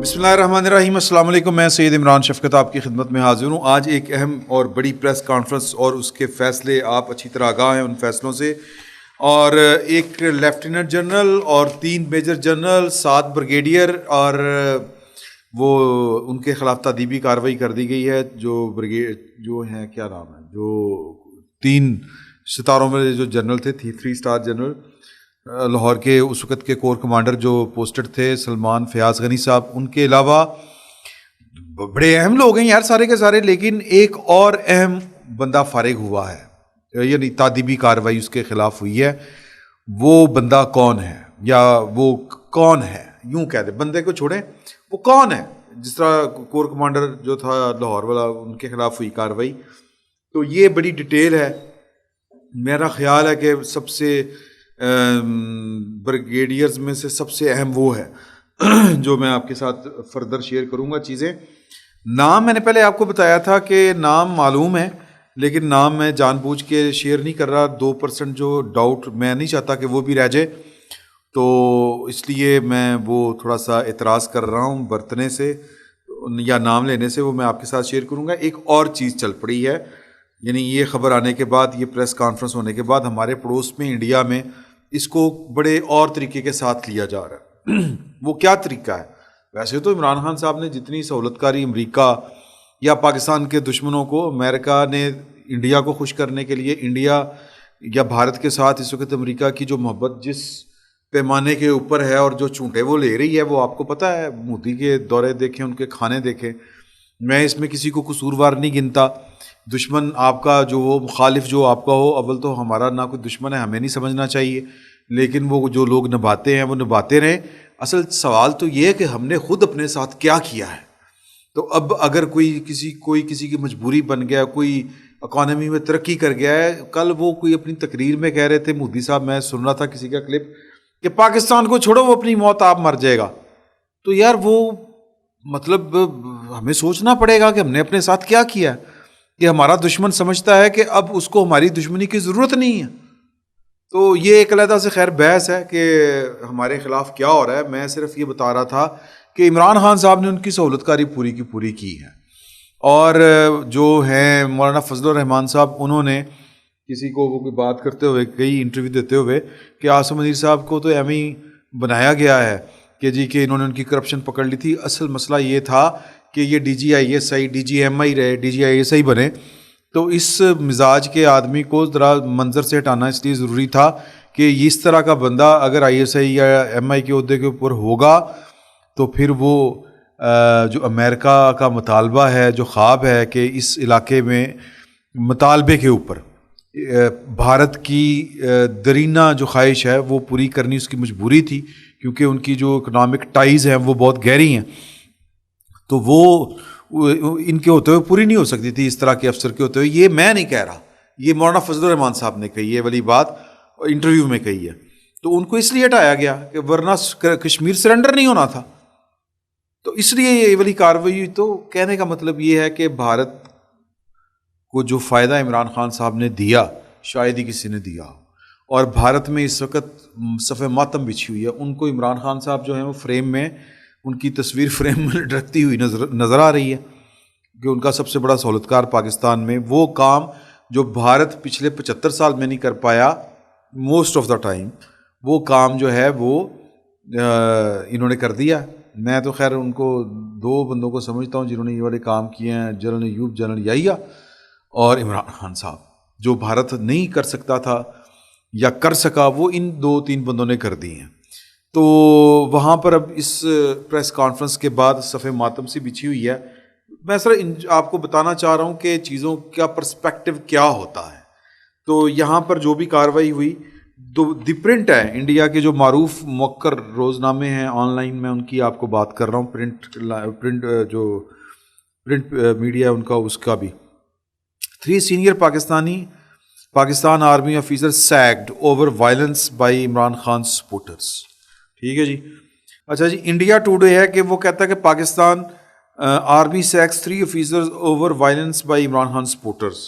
بسم اللہ الرحمن الرحیم. السلام علیکم. میں سید عمران شفقت آپ کی خدمت میں حاضر ہوں. آج ایک اہم اور بڑی پریس کانفرنس اور اس کے فیصلے آپ اچھی طرح آگاہ ہیں ان فیصلوں سے. اور ایک لیفٹیننٹ جنرل اور 3 میجر جنرل 7 بریگیڈیئر اور وہ ان کے خلاف تادیبی کارروائی کر دی گئی ہے. جو ہیں کیا نام ہے, جو 3 ستاروں میں جو جنرل تھے 3 اسٹار جنرل لاہور کے اس وقت کے کور کمانڈر جو پوسٹڈ تھے سلمان فیاض غنی صاحب, ان کے علاوہ بڑے اہم لوگ ہیں یار سارے کے سارے. لیکن ایک اور اہم بندہ فارغ ہوا ہے, یعنی تادیبی کارروائی اس کے خلاف ہوئی ہے. وہ بندہ کون ہے, یا وہ کون ہے, یوں کہہ دیں, بندے کو چھوڑیں, وہ کون ہے. جس طرح کور کمانڈر جو تھا لاہور والا, ان کے خلاف ہوئی کارروائی, تو یہ بڑی ڈیٹیل ہے. میرا خیال ہے کہ سب سے بریگیڈیئرز میں سے سب سے اہم وہ ہے جو میں آپ کے ساتھ فردر شیئر کروں گا چیزیں. نام میں نے پہلے آپ کو بتایا تھا کہ نام معلوم ہے, لیکن نام میں جان بوجھ کے شیئر نہیں کر رہا. 2% جو ڈاؤٹ میں نہیں چاہتا کہ وہ بھی رہ جائے, تو اس لیے میں وہ تھوڑا سا اعتراض کر رہا ہوں برتنے سے یا نام لینے سے. وہ میں آپ کے ساتھ شیئر کروں گا. ایک اور چیز چل پڑی ہے, یعنی یہ خبر آنے کے بعد, یہ پریس کانفرنس ہونے کے بعد ہمارے پڑوس میں انڈیا میں اس کو بڑے اور طریقے کے ساتھ لیا جا رہا ہے. وہ کیا طریقہ ہے؟ ویسے تو عمران خان صاحب نے جتنی سہولت کاری امریکہ یا پاکستان کے دشمنوں کو, امریکہ نے انڈیا کو خوش کرنے کے لیے, انڈیا یا بھارت کے ساتھ اس وقت امریکہ کی جو محبت جس پیمانے کے اوپر ہے اور جو چونٹے وہ لے رہی ہے, وہ آپ کو پتہ ہے. مودی کے دورے دیکھیں, ان کے کھانے دیکھیں. میں اس میں کسی کو قصوروار نہیں گنتا. دشمن آپ کا جو ہو, مخالف جو آپ کا ہو, اول تو ہمارا نہ کوئی دشمن ہے, ہمیں نہیں سمجھنا چاہیے. لیکن وہ جو لوگ نبھاتے ہیں وہ نبھاتے رہیں. اصل سوال تو یہ ہے کہ ہم نے خود اپنے ساتھ کیا کیا ہے. تو اب اگر کوئی کسی کی مجبوری بن گیا, کوئی اکانومی میں ترقی کر گیا ہے. کل وہ کوئی اپنی تقریر میں کہہ رہے تھے مودی صاحب, میں سن رہا تھا کسی کا کلپ, کہ پاکستان کو چھوڑو, وہ اپنی موت آپ مر جائے گا. تو یار وہ مطلب ہمیں سوچنا پڑے گا کہ ہم نے اپنے ساتھ کیا کیا ہے, کہ ہمارا دشمن سمجھتا ہے کہ اب اس کو ہماری دشمنی کی ضرورت نہیں ہے. تو یہ ایک علیحدہ سے خیر بحث ہے کہ ہمارے خلاف کیا ہو رہا ہے. میں صرف یہ بتا رہا تھا کہ عمران خان صاحب نے ان کی سہولت کاری پوری کی پوری کی ہے. اور جو ہیں مولانا فضل الرحمان صاحب, انہوں نے کسی کو وہ کوئی بات کرتے ہوئے, کئی انٹرویو دیتے ہوئے, کہ عاصم منیر صاحب کو تو ایم ہی بنایا گیا ہے کہ جی کہ انہوں نے ان کی کرپشن پکڑ لی تھی. اصل مسئلہ یہ تھا کہ یہ D G I S I, D G M I رہے, ڈی جی آئی ایس آئی بنے. تو اس مزاج کے آدمی کو ذرا منظر سے ہٹانا اس لیے ضروری تھا کہ اس طرح کا بندہ اگر آئی ایس آئی یا ایم آئی کے عہدے کے اوپر ہوگا, تو پھر وہ جو امریکہ کا مطالبہ ہے, جو خواب ہے کہ اس علاقے میں مطالبے کے اوپر بھارت کی درینہ جو خواہش ہے وہ پوری کرنی اس کی مجبوری تھی, کیونکہ ان کی جو اکنامک ٹائز ہیں وہ بہت گہری ہیں. تو وہ ان کے ہوتے ہوئے پوری نہیں ہو سکتی تھی, اس طرح کے افسر کے ہوتے ہوئے. یہ میں نہیں کہہ رہا, یہ مولانا فضل الرحمان صاحب نے کہی ہے, والی بات انٹرویو میں کہی ہے. تو ان کو اس لیے ہٹایا گیا کہ ورنہ کشمیر سرنڈر نہیں ہونا تھا. تو اس لیے یہ والی کارروائی ہوئی. تو کہنے کا مطلب یہ ہے کہ بھارت کو جو فائدہ عمران خان صاحب نے دیا, شاید ہی کسی نے دیا. اور بھارت میں اس وقت صف ماتم بچھی ہوئی ہے. ان کو عمران خان صاحب جو ہیں وہ فریم میں, ان کی تصویر فریم میں لٹکتی ہوئی نظر آ رہی ہے, کہ ان کا سب سے بڑا سہولت کار پاکستان میں وہ کام جو بھارت پچھلے 75 سال میں نہیں کر پایا موسٹ آف دا ٹائم, وہ کام جو ہے وہ انہوں نے کر دیا. میں تو خیر ان کو 2 بندوں کو سمجھتا ہوں جنہوں نے یہ والے کام کیے ہیں, جنرل ایوب, جنرل یحییٰ اور عمران خان صاحب. جو بھارت نہیں کر سکتا تھا یا کر سکا, وہ ان 2-3 بندوں نے کر دی ہیں. تو وہاں پر اب اس پریس کانفرنس کے بعد صف ماتم سی بچھی ہوئی ہے. میں سر آپ کو بتانا چاہ رہا ہوں کہ چیزوں کا پرسپیکٹو کیا ہوتا ہے. تو یہاں پر جو بھی کارروائی ہوئی, دی پرنٹ ہے انڈیا کے جو معروف موقر روزنامے ہیں آن لائن, میں ان کی آپ کو بات کر رہا ہوں. پرنٹ میڈیا ان کا, اس کا بھی 3 سینئر پاکستان آرمی آفیسر سیگڈ over violence by Imran Khan supporters. ٹھیک ہے جی. اچھا جی, انڈیا ٹوڈے ہے کہ وہ کہتا ہے کہ Pakistan army sacks 3 officers over violence by Imran Khan supporters.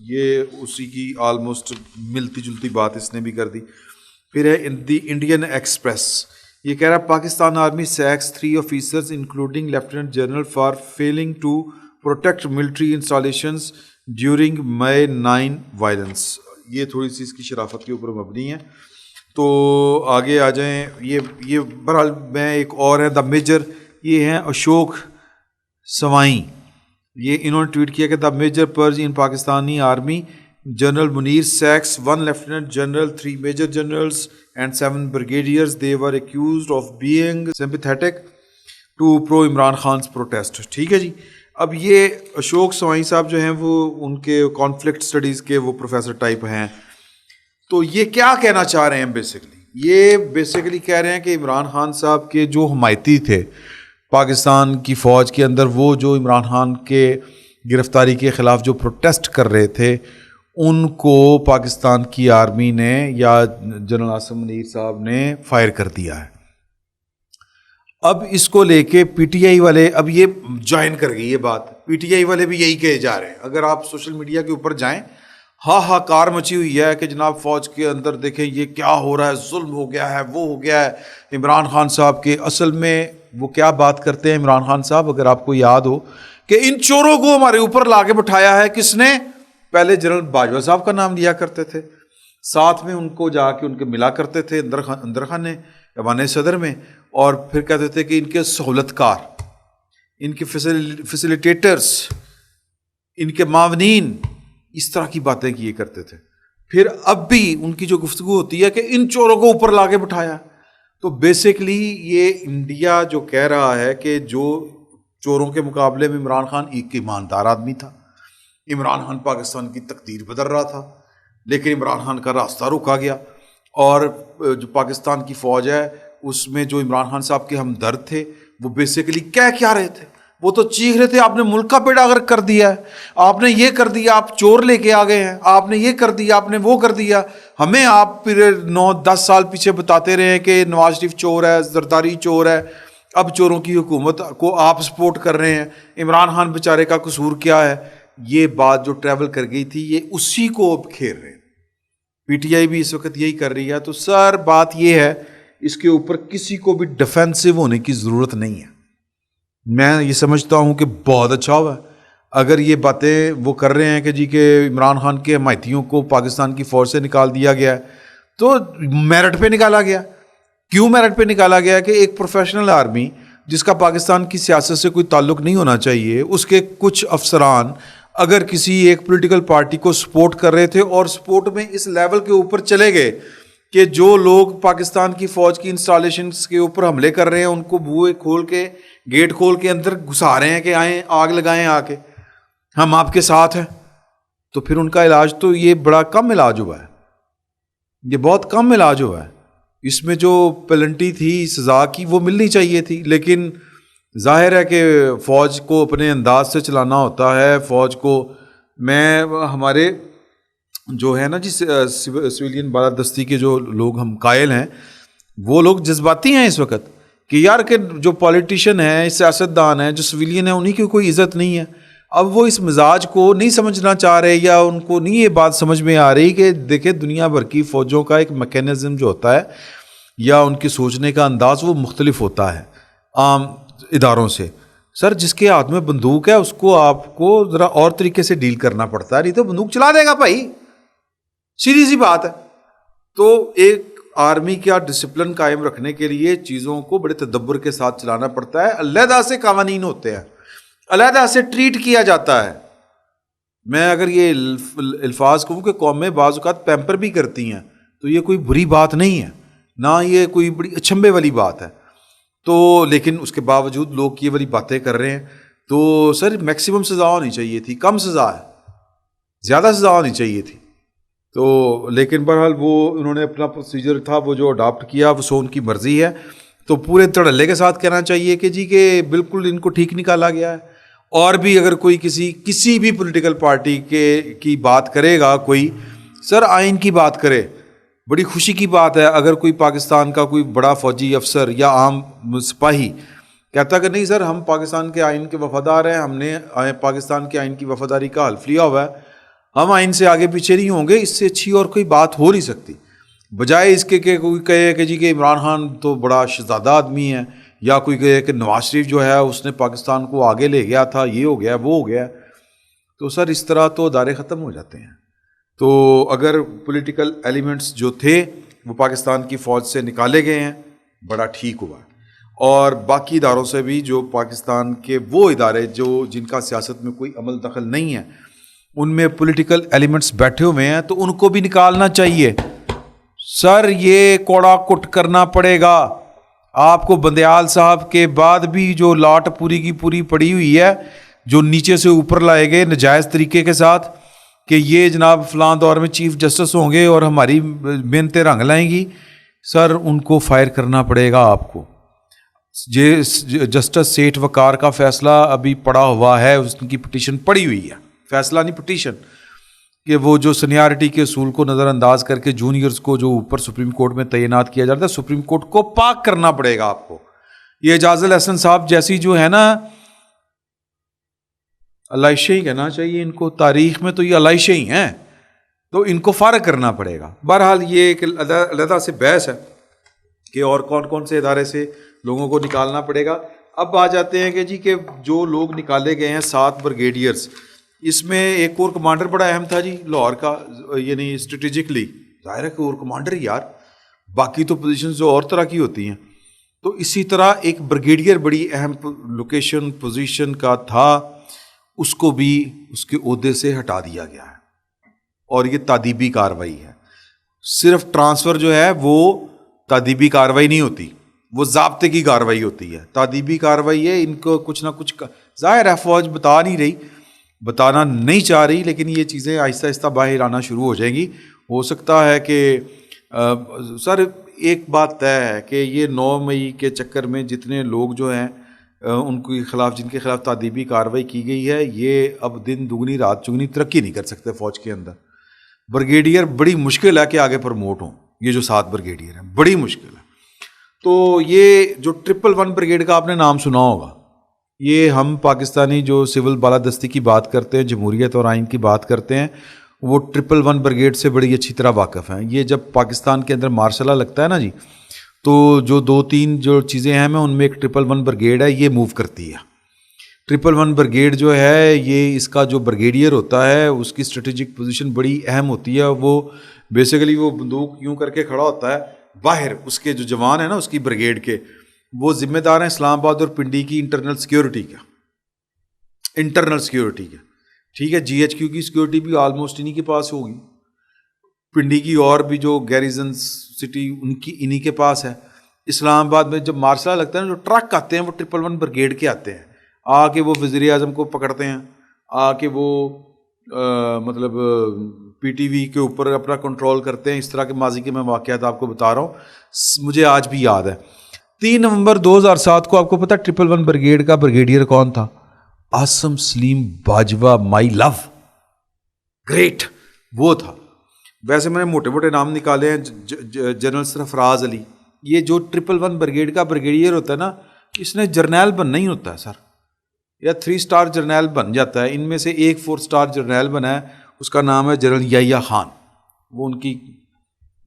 یہ اسی کی آلموسٹ ملتی جلتی بات اس نے بھی کر دی. پھر ہے دی انڈین ایکسپریس, یہ کہہ رہا ہے Pakistan army sacks 3 officers including lieutenant general for failing to protect military installations during May 9 violence. یہ تھوڑی سی اس کی شرافت کے اوپر مبنی ہے. تو آگے آ جائیں. یہ بہرحال میں ایک اور ہے دا میجر، یہ ہیں اشوک سوائیں. یہ انہوں نے ٹویٹ کیا کہ the major purge in Pakistani army general Munir sacks 1 lieutenant general 3 major generals and 7 brigadiers. They were accused of being sympathetic to pro Imran Khan's protest. ٹھیک ہے جی. اب یہ اشوک سوائیں صاحب جو ہیں وہ ان کے کانفلکٹ اسٹڈیز کے وہ پروفیسر ٹائپ ہیں. تو یہ کیا کہنا چاہ رہے ہیں بیسیکلی؟ یہ بیسیکلی کہہ رہے ہیں کہ عمران خان صاحب کے جو حمایتی تھے پاکستان کی فوج کے اندر، وہ جو عمران خان کے گرفتاری کے خلاف جو پروٹیسٹ کر رہے تھے، ان کو پاکستان کی آرمی نے یا جنرل عاصم منیر صاحب نے فائر کر دیا ہے. اب اس کو لے کے پی ٹی آئی والے اب یہ جوائن کر گئی یہ بات. پی ٹی آئی والے بھی یہی کہے جا رہے ہیں. اگر آپ سوشل میڈیا کے اوپر جائیں، کار مچی ہوئی ہے کہ جناب فوج کے اندر دیکھیں یہ کیا ہو رہا ہے، ظلم ہو گیا ہے، وہ ہو گیا ہے عمران خان صاحب کے. اصل میں وہ کیا بات کرتے ہیں عمران خان صاحب، اگر آپ کو یاد ہو کہ ان چوروں کو ہمارے اوپر لا کے بٹھایا ہے کس نے؟ پہلے جنرل باجوہ صاحب کا نام لیا کرتے تھے، ساتھ میں ان کو جا کے ان کے ملا کرتے تھے اندر خانے ایوان صدر میں، اور پھر کہتے تھے کہ ان کے سہولت کار، ان کے فیسیلیٹیٹرز، ان کے معاونین، اس طرح کی باتیں کیے کرتے تھے. پھر اب بھی ان کی جو گفتگو ہوتی ہے کہ ان چوروں کو اوپر لا کے بٹھایا. تو بیسیکلی یہ انڈیا جو کہہ رہا ہے کہ جو چوروں کے مقابلے میں عمران خان ایک ایماندار آدمی تھا، عمران خان پاکستان کی تقدیر بدل رہا تھا، لیکن عمران خان کا راستہ روکا گیا. اور جو پاکستان کی فوج ہے اس میں جو عمران خان صاحب کے ہمدرد تھے وہ بیسیکلی کہہ کیا رہے تھے؟ وہ تو چیخ رہے تھے آپ نے ملک کا بیڑا غرق کر دیا ہے، آپ نے یہ کر دیا، آپ چور لے کے آ گئے ہیں، آپ نے یہ کر دیا، آپ نے وہ کر دیا. ہمیں آپ پھر 9-10 سال پیچھے بتاتے رہے ہیں کہ نواز شریف چور ہے، زرداری چور ہے، اب چوروں کی حکومت کو آپ سپورٹ کر رہے ہیں، عمران خان بیچارے کا قصور کیا ہے. یہ بات جو ٹریول کر گئی تھی یہ اسی کو اب کھیر رہے ہیں. پی ٹی آئی بھی اس وقت یہی کر رہی ہے. تو سر بات یہ ہے اس کے اوپر کسی کو بھی ڈیفینسو ہونے کی ضرورت نہیں ہے. میں یہ سمجھتا ہوں کہ بہت اچھا ہوا اگر یہ باتیں وہ کر رہے ہیں کہ جی کہ عمران خان کے حمایتیوں کو پاکستان کی فوج سے نکال دیا گیا ہے. تو میرٹ پہ نکالا گیا. کیوں میرٹ پہ نکالا گیا؟ کہ ایک پروفیشنل آرمی جس کا پاکستان کی سیاست سے کوئی تعلق نہیں ہونا چاہیے، اس کے کچھ افسران اگر کسی ایک پولیٹیکل پارٹی کو سپورٹ کر رہے تھے اور سپورٹ میں اس لیول کے اوپر چلے گئے کہ جو لوگ پاکستان کی فوج کی انسٹالیشنز کے اوپر حملے کر رہے ہیں ان کو بوئے کھول کے گیٹ کھول کے اندر گھسا رہے ہیں کہ آئیں آگ لگائیں آ کے، ہم آپ کے ساتھ ہیں. تو پھر ان کا علاج تو یہ بڑا کم علاج ہوا ہے، یہ بہت کم علاج ہوا ہے. اس میں جو پلنٹی تھی سزا کی وہ ملنی چاہیے تھی، لیکن ظاہر ہے کہ فوج کو اپنے انداز سے چلانا ہوتا ہے. فوج کو میں ہمارے جو ہے نا جی سویلین بالادستی کے جو لوگ ہم قائل ہیں وہ لوگ جذباتی ہیں اس وقت کہ یار کہ جو پولیٹیشین ہیں، سیاستدان ہیں، جو سویلین ہیں، انہیں کی کوئی عزت نہیں ہے. اب وہ اس مزاج کو نہیں سمجھنا چاہ رہے یا ان کو نہیں یہ بات سمجھ میں آ رہی کہ دیکھیں دنیا بھر کی فوجوں کا ایک میکینزم جو ہوتا ہے یا ان کے سوچنے کا انداز وہ مختلف ہوتا ہے عام اداروں سے. سر جس کے ہاتھ میں بندوق ہے اس کو آپ کو ذرا اور طریقے سے ڈیل کرنا پڑتا ہے، نہیں تو بندوق چلا دے گا بھائی، سیدھی سی بات ہے. تو ایک آرمی کا ڈسپلن قائم رکھنے کے لیے چیزوں کو بڑے تدبر کے ساتھ چلانا پڑتا ہے. علیحدہ سے قوانین ہوتے ہیں، علیحدہ سے ٹریٹ کیا جاتا ہے. میں اگر یہ الفاظ کہوں کہ قومیں بعض اوقات پیمپر بھی کرتی ہیں تو یہ کوئی بری بات نہیں ہے، نہ یہ کوئی بڑی اچھمبے والی بات ہے. تو لیکن اس کے باوجود لوگ یہ والی باتیں کر رہے ہیں. تو سر میکسیمم سزا ہونی چاہیے تھی، کم سزا ہے، زیادہ سزا ہونی چاہیے تھی. تو لیکن بہرحال وہ انہوں نے اپنا پروسیجر تھا وہ جو اڈاپٹ کیا وہ سو ان کی مرضی ہے. تو پورے تڑلے کے ساتھ کہنا چاہیے کہ جی کہ بالکل ان کو ٹھیک نکالا گیا ہے. اور بھی اگر کوئی کسی بھی پولیٹیکل پارٹی کی بات کرے گا کوئی، سر آئین کی بات کرے، بڑی خوشی کی بات ہے اگر کوئی پاکستان کا کوئی بڑا فوجی افسر یا عام سپاہی کہتا کہ نہیں سر ہم پاکستان کے آئین کے وفادار ہیں، ہم نے پاکستان کے آئین کی وفاداری کا حلف لیا ہوا ہے، ہم آئین سے آگے پیچھے نہیں ہوں گے. اس سے اچھی اور کوئی بات ہو نہیں سکتی. بجائے اس کے کہ کوئی کہے کہ جی کہ عمران خان تو بڑا شہزادہ آدمی ہے، یا کوئی کہے کہ نواز شریف جو ہے اس نے پاکستان کو آگے لے گیا تھا، یہ ہو گیا وہ ہو گیا، تو سر اس طرح تو ادارے ختم ہو جاتے ہیں۔ تو اگر پولیٹیکل ایلیمنٹس جو تھے وہ پاکستان کی فوج سے نکالے گئے ہیں، بڑا ٹھیک ہوا، اور باقی اداروں سے بھی جو پاکستان کے وہ ادارے جن کا سیاست میں کوئی عمل دخل نہیں ہے، ان میں پولیٹیکل ایلیمنٹس بیٹھے ہوئے ہیں تو ان کو بھی نکالنا چاہیے۔ سر یہ کوڑا کٹ کرنا پڑے گا آپ کو۔ بندیال صاحب کے بعد بھی جو لاٹ پوری کی پوری پڑی ہوئی ہے، جو نیچے سے اوپر لائے گئے نجائز طریقے کے ساتھ کہ یہ جناب فلاں دور میں چیف جسٹس ہوں گے اور ہماری محنتیں رنگ لائیں گی، سر ان کو فائر کرنا پڑے گا آپ کو۔ جسٹس سیٹھ وقار کا فیصلہ ابھی پڑا ہوا ہے، اس کی پٹیشن پڑی ہوئی ہے، فیصلہ نہیں پٹیشن، کہ وہ جو سینیارٹی کے اصول کو نظر انداز کر کے جونیئرز کو جو اوپر سپریم کورٹ میں تعینات کیا جاتا ہے، سپریم کورٹ کو پاک کرنا پڑے گا آپ کو۔ یہ اعجاز الحسن صاحب جیسی جو ہے نا، علائشیں ہی کہنا چاہیے ان کو، تاریخ میں تو یہ علائشیں ہی ہیں، تو ان کو فارغ کرنا پڑے گا۔ بہرحال یہ ایک علیحدہ سے بحث ہے کہ اور کون کون سے ادارے سے لوگوں کو نکالنا پڑے گا۔ اب آ جاتے ہیں کہ جی کہ جو لوگ نکالے گئے ہیں 7 بریگیڈیئرز، اس میں ایک اور کمانڈر بڑا اہم تھا جی لاہور کا، یعنی اسٹریٹجکلی ظاہر ہے کہ اور کمانڈر ہی یار، باقی تو پوزیشنز جو اور طرح کی ہوتی ہیں، تو اسی طرح ایک بریگیڈیئر بڑی اہم لوکیشن پوزیشن کا تھا، اس کو بھی اس کے عہدے سے ہٹا دیا گیا ہے، اور یہ تادیبی کارروائی ہے۔ صرف ٹرانسفر جو ہے وہ تادیبی کارروائی نہیں ہوتی، وہ ضابطے کی کارروائی ہوتی ہے۔ تادیبی کارروائی ہے، ان کو کچھ نہ کچھ ظاہر ہے فوج بتانا نہیں چاہ رہی، لیکن یہ چیزیں آہستہ آہستہ باہر آنا شروع ہو جائیں گی۔ ہو سکتا ہے کہ سر ایک بات طے ہے کہ یہ 9 مئی کے چکر میں جتنے لوگ جو ہیں ان کے خلاف، جن کے خلاف تادیبی کارروائی کی گئی ہے، یہ اب دن دگنی رات چگنی ترقی نہیں کر سکتے فوج کے اندر۔ بریگیڈیئر بڑی مشکل ہے کہ آگے پروموٹ ہوں، یہ جو 7 بریگیڈیئر ہیں بڑی مشکل ہے۔ تو یہ جو 111 بریگیڈ کا آپ نے نام سنا ہوگا، یہ ہم پاکستانی جو سول بالادستی کی بات کرتے ہیں، جمہوریت اور آئین کی بات کرتے ہیں، وہ 111 بریگیڈ سے بڑی اچھی طرح واقف ہیں۔ یہ جب پاکستان کے اندر مارشل لا لگتا ہے نا جی، تو جو 2-3 جو چیزیں ہیں میں ان میں ایک 111 بریگیڈ ہے، یہ موو کرتی ہے۔ 111 بریگیڈ جو ہے، یہ اس کا جو بریگیڈیئر ہوتا ہے اس کی اسٹریٹجک پوزیشن بڑی اہم ہوتی ہے۔ وہ بیسیکلی وہ بندوق یوں کر کے کھڑا ہوتا ہے، باہر اس کے جو جوان ہیں نا اس کی بریگیڈ کے، وہ ذمہ دار ہیں اسلام آباد اور پنڈی کی انٹرنل سیکیورٹی کا، ٹھیک ہے۔ جی ایچ کیو کی سیکیورٹی بھی آلموسٹ انہی کے پاس ہوگی، پنڈی کی اور بھی جو گیریزن سٹی ان کی انہی کے پاس ہے۔ اسلام آباد میں جب مارشل لگتا ہے نا، جو ٹرک آتے ہیں وہ 111 بریگیڈ کے آتے ہیں، آ کے وہ وزیر اعظم کو پکڑتے ہیں، آ کے وہ مطلب پی ٹی وی کے اوپر اپنا کنٹرول کرتے ہیں۔ اس طرح کے ماضی کے میں واقعات آپ کو بتا رہا ہوں، مجھے آج بھی یاد ہے۔ 3 نومبر 2007 کو آپ کو پتہ 111 بریگیڈ کا بریگیڈیئر کون تھا؟ عاصم سلیم باجوہ، مائی لو، گریٹ، وہ تھا۔ ویسے میں نے موٹے موٹے نام نکالے ہیں، جنرل سرفراز علی، یہ جو 111 بریگیڈ کا بریگیڈیئر ہوتا ہے نا، اس نے جرنیل بننا ہی ہوتا ہے سر، یا 3 اسٹار جرنیل بن جاتا ہے۔ ان میں سے ایک 4 اسٹار جرنیل بنا ہے، اس کا نام ہے جنرل یحییٰ خان۔ وہ ان کی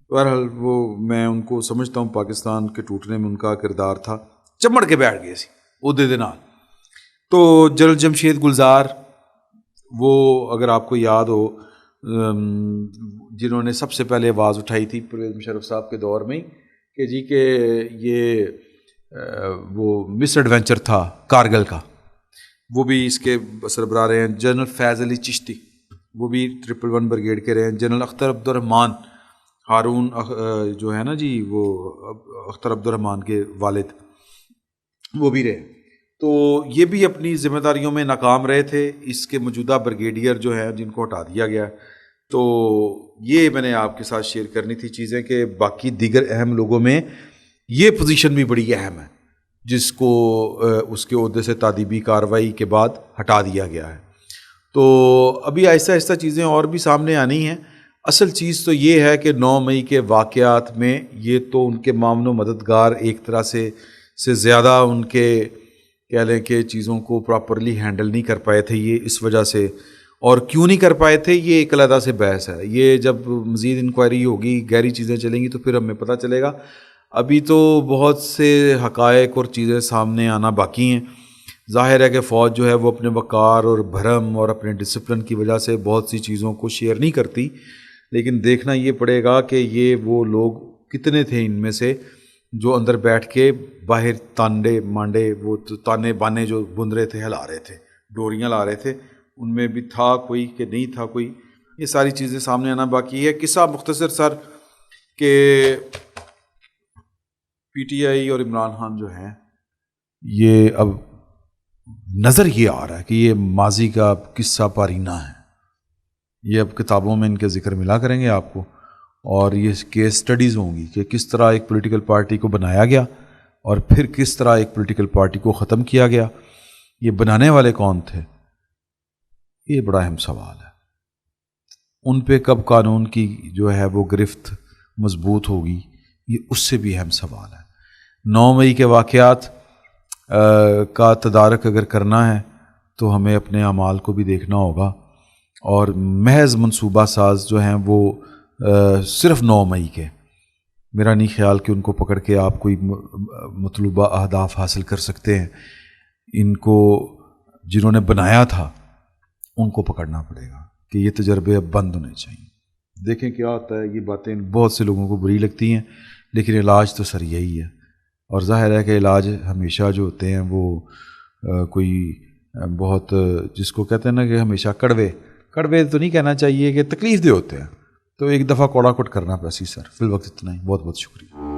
بہرحال وہ میں ان کو سمجھتا ہوں پاکستان کے ٹوٹنے میں ان کا کردار تھا، چمڑ کے بیٹھ گئے سی عہدے دے نال۔ تو جنرل جمشید گلزار، وہ اگر آپ کو یاد ہو، جنہوں نے سب سے پہلے آواز اٹھائی تھی پرویز مشرف صاحب کے دور میں کہ جی کہ یہ وہ مس ایڈونچر تھا کارگل کا، وہ بھی اس کے سربراہ رہے ہیں۔ جنرل فیض علی چشتی، وہ بھی 111 بریگیڈ کے رہے ہیں۔ جنرل اختر عبد الرحمن ہارون جو ہے نا جی، وہ اختر عبد الرحمن کے والد، وہ بھی رہے۔ تو یہ بھی اپنی ذمہ داریوں میں ناکام رہے تھے۔ اس کے موجودہ بریگیڈیئر جو ہیں جن کو ہٹا دیا گیا، تو یہ میں نے آپ کے ساتھ شیئر کرنی تھی چیزیں کہ باقی دیگر اہم لوگوں میں یہ پوزیشن بھی بڑی اہم ہے جس کو اس کے عہدے سے تادیبی کارروائی کے بعد ہٹا دیا گیا ہے۔ تو ابھی آہستہ آہستہ چیزیں اور بھی سامنے آنی ہیں۔ اصل چیز تو یہ ہے کہ 9 مئی کے واقعات میں یہ تو ان کے معاون و مددگار ایک طرح سے زیادہ ان کے کہہ لیں کہ چیزوں کو پراپرلی ہینڈل نہیں کر پائے تھے یہ اس وجہ سے، اور کیوں نہیں کر پائے تھے یہ ایک علیحدہ سے بحث ہے. یہ جب مزید انکوائری ہوگی، گہری چیزیں چلیں گی تو پھر ہمیں پتہ چلے گا. ابھی تو بہت سے حقائق اور چیزیں سامنے آنا باقی ہیں. ظاہر ہے کہ فوج جو ہے وہ اپنے وقار اور بھرم اور اپنے ڈسپلن کی وجہ سے بہت سی چیزوں کو شیئر نہیں کرتی، لیکن دیکھنا یہ پڑے گا کہ یہ وہ لوگ کتنے تھے ان میں سے جو اندر بیٹھ کے باہر تانڈے مانڈے، وہ تانے بانے جو بند رہے تھے، ہلا رہے تھے، ڈوریاں لا رہے تھے. ان میں بھی تھا کوئی کہ نہیں تھا کوئی، یہ ساری چیزیں سامنے آنا باقی ہے. قصہ مختصر سر کہ پی ٹی آئی اور عمران خان جو ہیں، یہ اب نظر یہ آ رہا ہے کہ یہ ماضی کا قصہ پارینہ ہے. یہ اب کتابوں میں ان کے ذکر ملا کریں گے آپ کو، اور یہ کیس سٹڈیز ہوں گی کہ کس طرح ایک پولیٹیکل پارٹی کو بنایا گیا اور پھر کس طرح ایک پولیٹیکل پارٹی کو ختم کیا گیا. یہ بنانے والے کون تھے، یہ بڑا اہم سوال ہے. ان پہ کب قانون کی جو ہے وہ گرفت مضبوط ہوگی، یہ اس سے بھی اہم سوال ہے. 9 مئی کے واقعات کا تدارک اگر کرنا ہے تو ہمیں اپنے اعمال کو بھی دیکھنا ہوگا، اور محض منصوبہ ساز جو ہیں وہ صرف 9 مئی کے، میرا نہیں خیال کہ ان کو پکڑ کے آپ کوئی مطلوبہ اہداف حاصل کر سکتے ہیں. ان کو جنہوں نے بنایا تھا ان کو پکڑنا پڑے گا کہ یہ تجربے اب بند ہونے چاہیے. دیکھیں کیا ہوتا ہے. یہ باتیں بہت سے لوگوں کو بری لگتی ہیں، لیکن علاج تو سر یہی ہے. اور ظاہر ہے کہ علاج ہمیشہ جو ہوتے ہیں وہ کوئی بہت جس کو کہتے ہیں نا کہ ہمیشہ کڑوے تو نہیں کہنا چاہیے، کہ تکلیف دہ ہوتے ہیں. تو ایک دفعہ کوڑا کٹ کرنا پڑا. سی سر فی الوقت اتنا ہی. بہت بہت شکریہ.